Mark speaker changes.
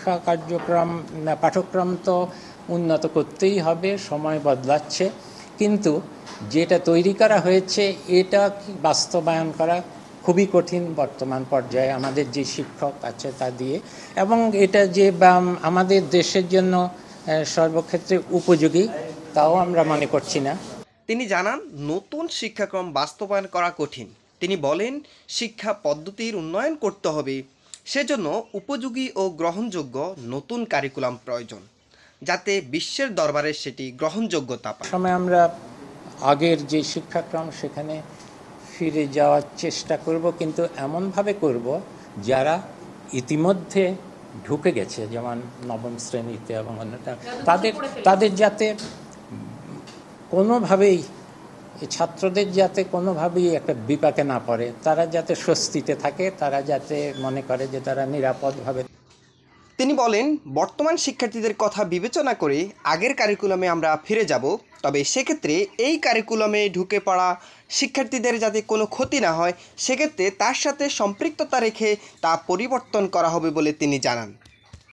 Speaker 1: শিক্ষা কার্যক্রম পাঠ্যক্রম তো উন্নত করতেই হবে, সময় বদলাচ্ছে, কিন্তু যেটা তৈরি করা হয়েছে এটা বাস্তবায়ন করা খুবই কঠিন বর্তমান পর্যায়ে আমাদের যে শিক্ষক আছে তা দিয়ে, এবং এটা যে আমাদের দেশের জন্য সর্বক্ষেত্রে উপযোগী তাও আমরা মনে করছি না।
Speaker 2: তিনি জানান, নতুন শিক্ষাক্রম বাস্তবায়ন করা কঠিন। তিনি বলেন, শিক্ষা পদ্ধতির উন্নয়ন করতে হবে, সেজন্য উপযোগী ও গ্রহণযোগ্য নতুন কারিকুলাম প্রয়োজন, যাতে বিশ্বের দরবারে সেটি গ্রহণযোগ্যতা পায়।
Speaker 1: সময় আমরা আগের যে শিক্ষাক্রম সেখানে ফিরে যাওয়ার চেষ্টা করব, কিন্তু এমনভাবে করব যারা ইতিমধ্যে ঢুকে গেছে, যেমন নবম শ্রেণীতে এবং অন্যটা, তাদের যাতে কোনোভাবেই ছাত্রদের যাতে কোনোভাবেই একটা বিপাকে না পড়ে, তারা যাতে স্বস্তিতে থাকে, তারা যাতে মনে করে যে তারা নিরাপদভাবে।
Speaker 2: তিনি বলেন, বর্তমান শিক্ষার্থীদের কথা বিবেচনা করে আগের কারিকুলামে আমরা ফিরে যাব, তবে সেক্ষেত্রে এই কারিকুলামে ঢুকে পড়া শিক্ষার্থীদের যাতে কোনো ক্ষতি না হয়, সেক্ষেত্রে তার সাথে সম্পৃক্ততা রেখে তা পরিবর্তন করা হবে বলে তিনি জানান।